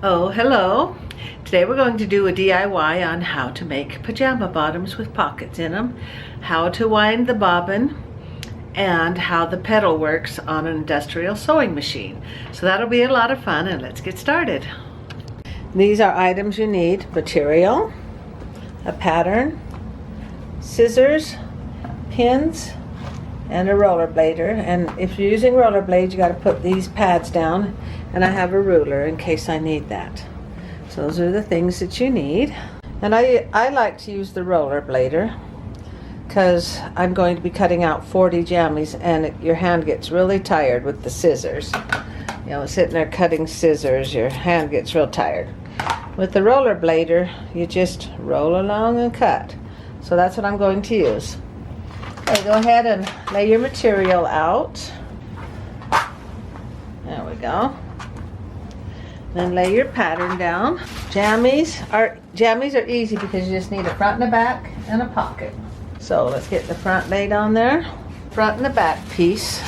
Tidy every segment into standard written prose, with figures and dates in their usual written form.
Oh, hello. Today we're going to do a DIY on how to make pajama bottoms with pockets in them, how to wind the bobbin, and how the pedal works on an industrial sewing machine. So that'll be a lot of fun, and let's get started. These are items you need: material, a pattern, scissors, pins, and a rollerblader. And if you're using rollerblades, you got to put these pads down, and I have a ruler in case I need that. So those are the things that you need. And I like to use the rollerblader because I'm going to be cutting out 40 jammies, and your hand gets really tired with the scissors. You know, sitting there cutting scissors, your hand gets real tired. With the rollerblader, you just roll along and cut. So that's what I'm going to use. Okay, go ahead and lay your material out. There we go. Then lay your pattern down. Jammies are easy because you just need a front and a back and a pocket. So let's get the front laid on there. Front and the back piece.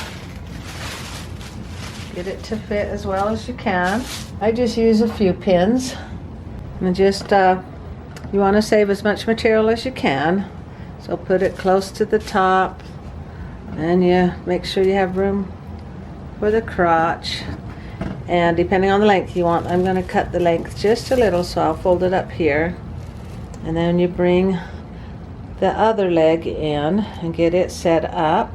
Get it to fit as well as you can. I just use a few pins. And just, you want to save as much material as you can. So put it close to the top. And you make sure you have room for the crotch. And depending on the length you want, I'm going to cut the length just a little, so I'll fold it up here. And then you bring the other leg in and get it set up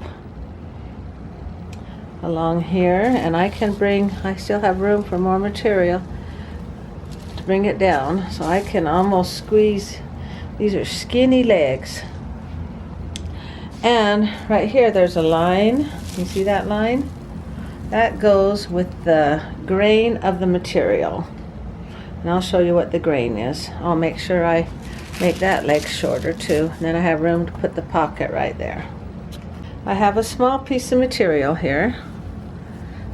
along here. And I still have room for more material to bring it down, so I can almost squeeze. These are skinny legs. And right here there's a line. You see that line? That goes with the grain of the material. And I'll show you what the grain is. I'll make sure I make that leg shorter too. And then I have room to put the pocket right there. I have a small piece of material here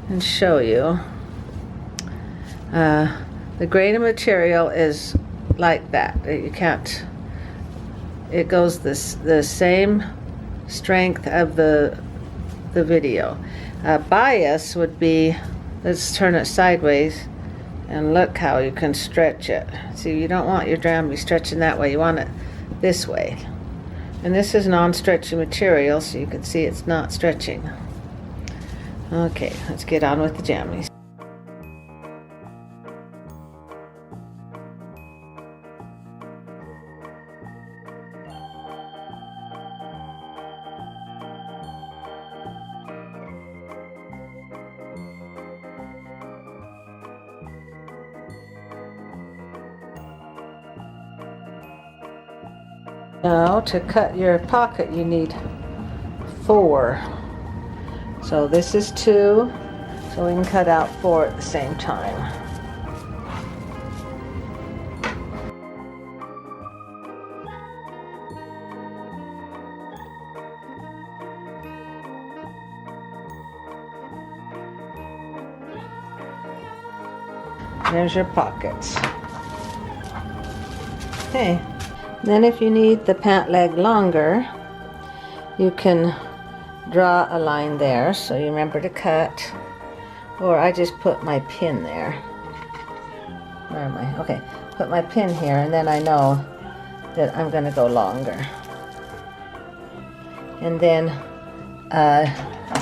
and show you. The grain of material is like that. You can't, it goes the same strength of the video. Bias would be, let's turn it sideways and look how you can stretch it. See, you don't want your jammy stretching that way, you want it this way. And this is non-stretchy material, so you can see it's not stretching. Okay, let's get on with the jammies. Now, to cut your pocket, you need 4. So this is 2, so we can cut out 4 at the same time. There's your pockets. Okay. Then if you need the pant leg longer, you can draw a line there so you remember to cut. Or I just put my pin there. Where am I? Okay, put my pin here, and then I know that I'm going to go longer. And then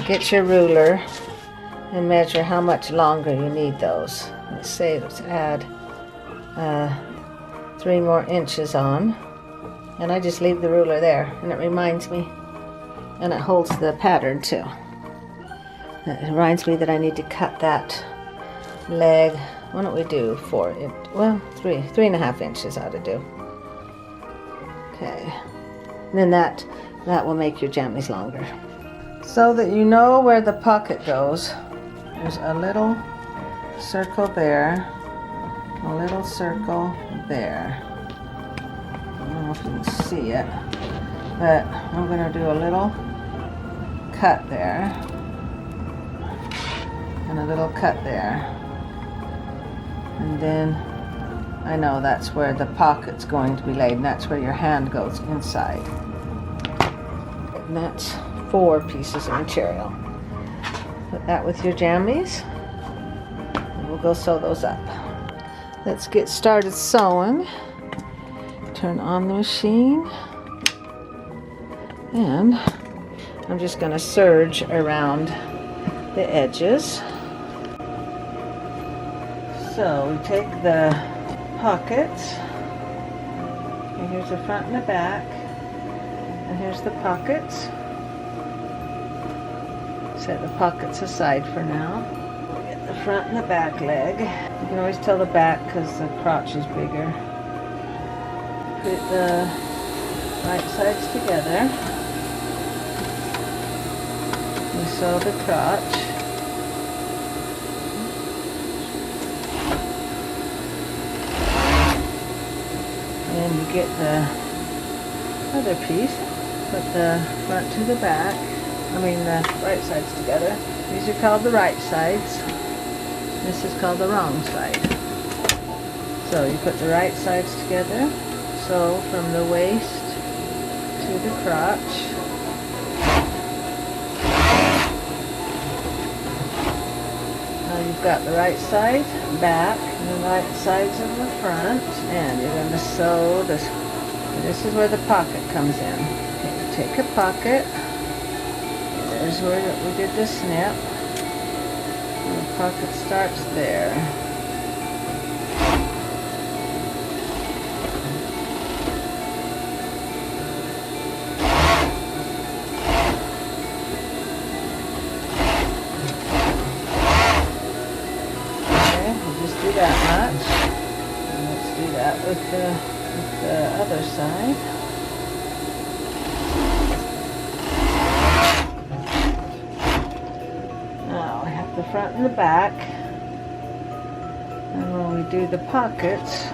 get your ruler and measure how much longer you need those. Let's add 3 more inches on. And I just leave the ruler there, and it reminds me, and it holds the pattern too. It reminds me that I need to cut that leg. Why don't we do 4? Well, 3.5 inches ought to do. Okay. And then that will make your jammies longer. So that you know where the pocket goes, there's a little circle there, a little circle there. I don't know if you can see it, but I'm going to do a little cut there and a little cut there, and then I know that's where the pocket's going to be laid, and that's where your hand goes inside. And that's 4 pieces of material. Put that with your jammies, and we'll go sew those up. Let's get started sewing. Turn on the machine. And I'm just going to serge around the edges. So we take the pockets. And here's the front and the back. And here's the pockets. Set the pockets aside for now. Get the front and the back leg. You can always tell the back because the crotch is bigger. Put the right sides together. We sew the crotch. And you get the other piece. Put the front to the back. I mean the right sides together. These are called the right sides. This is called the wrong side. So you put the right sides together. Sew from the waist to the crotch. Now you've got the right side back and the right sides of the front. And you're going to sew this. This is where the pocket comes in. Okay, take a pocket. There's where we did the snip. And the pocket starts there. Okay, we'll just do that much. And let's do that with the other side. The front and the back, and when we do the pockets,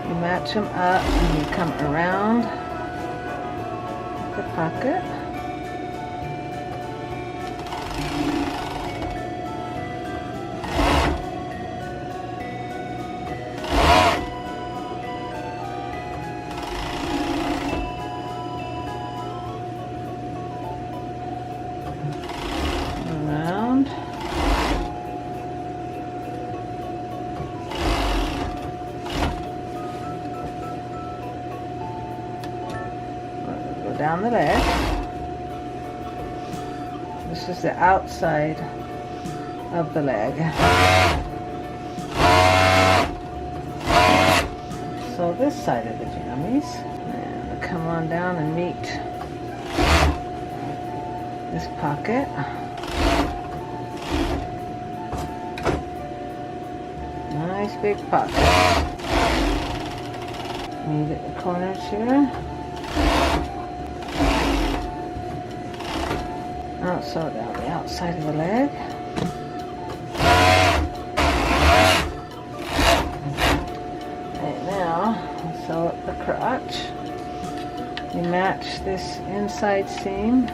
you match them up and you come around the pocket. Down the leg. This is the outside of the leg. So this side of the jammies. And we'll come on down and meet this pocket. Nice big pocket. And you get the corners here. Now sew down the outside of the leg. Right now, sew up the crotch. You match this inside seam.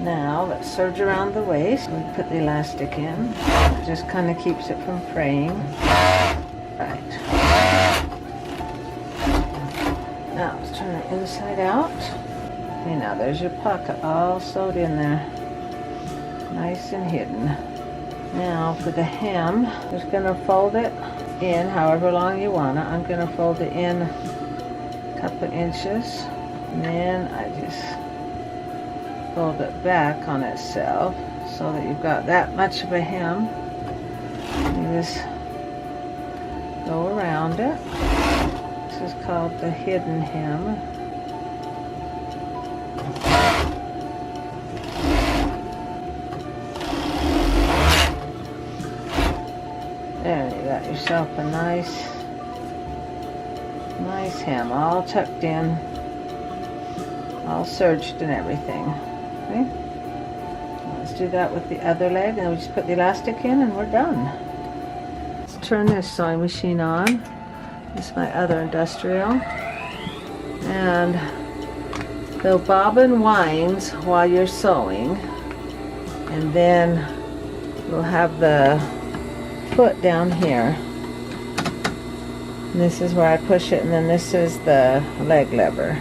Now let's serge around the waist. We put the elastic in. It just kind of keeps it from fraying. Right. Now let's turn it inside out. Okay, now there's your pocket all sewed in there. Nice and hidden. Now for the hem, just going to fold it in however long you want it. I'm going to fold it in a couple inches. And then I just fold it back on itself so that you've got that much of a hem. You just go around it. This is called the hidden hem. There, you got yourself a nice hem, all tucked in, all serged and everything. Okay? Let's do that with the other leg, and we just put the elastic in and we're done. Let's turn this sewing machine on. This is my other industrial. And the bobbin winds while you're sewing, and then we'll have the foot down here. And this is where I push it, and then this is the leg lever.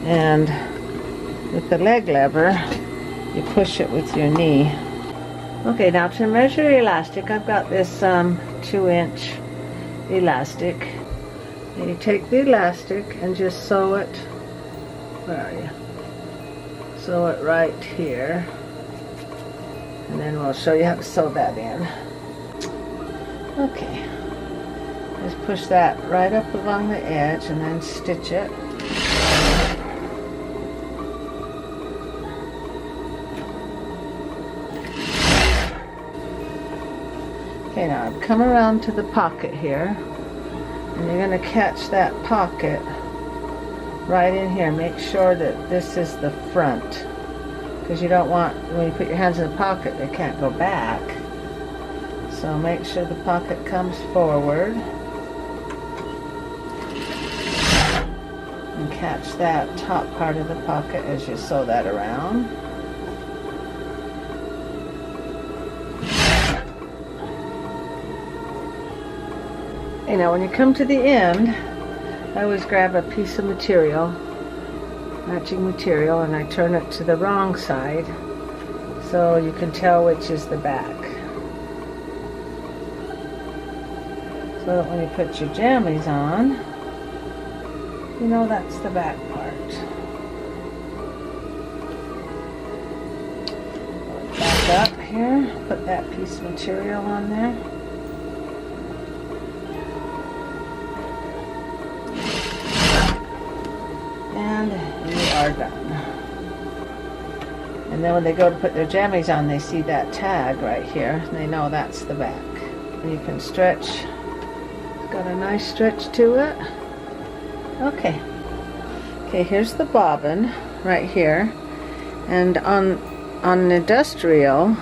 And with the leg lever, you push it with your knee. Okay, now to measure the elastic, I've got this 2-inch elastic. And you take the elastic and just sew it, where are you? Sew it right here. And then we'll show you how to sew that in. Okay. Just push that right up along the edge and then stitch it. Okay, now I've come around to the pocket here, and you're going to catch that pocket right in here. Make sure that this is the front, because you don't want, when you put your hands in the pocket, they can't go back. So make sure the pocket comes forward. And catch that top part of the pocket as you sew that around. You know, when you come to the end, I always grab a piece of material, matching material, and I turn it to the wrong side so you can tell which is the back. So that when you put your jammies on, you know that's the back part. Back up here, put that piece of material on there. And you are done. And then when they go to put their jammies on, they see that tag right here, and they know that's the back. And you can stretch. It's got a nice stretch to it. Okay. Okay, here's the bobbin right here. And on industrial,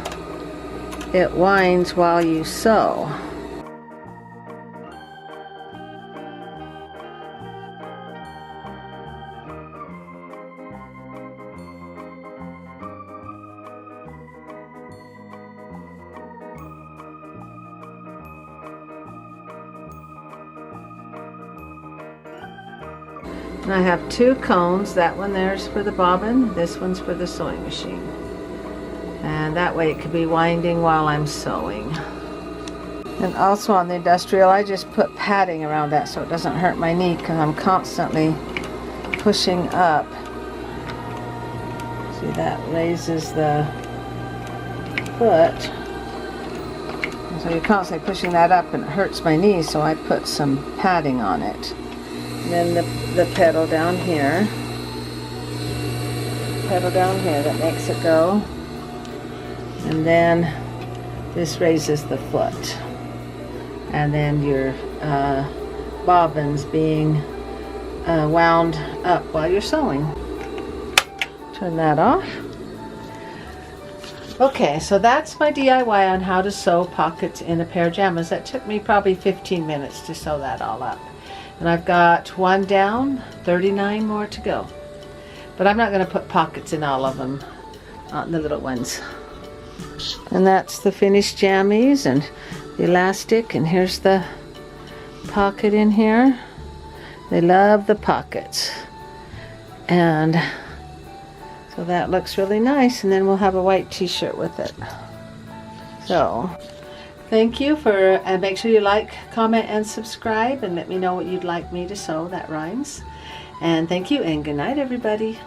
it winds while you sew. And I have 2 cones. That one there's for the bobbin, this one's for the sewing machine. And that way it could be winding while I'm sewing. And also on the industrial, I just put padding around that so it doesn't hurt my knee, because I'm constantly pushing up. See, that raises the foot. And so you're constantly pushing that up and it hurts my knee, so I put some padding on it. And then the pedal down here. Pedal down here that makes it go. And then this raises the foot. And then your bobbins being wound up while you're sewing. Turn that off. Okay, so that's my DIY on how to sew pockets in a pair of jammies. That took me probably 15 minutes to sew that all up. And I've got 1 down, 39 more to go. But I'm not going to put pockets in all of them, the little ones. And that's the finished jammies and the elastic, and here's the pocket in here. They love the pockets. And so that looks really nice, and then we'll have a white t-shirt with it. So thank you for, and make sure you like, comment, and subscribe, and let me know what you'd like me to sew. That rhymes. And thank you, and good night, everybody.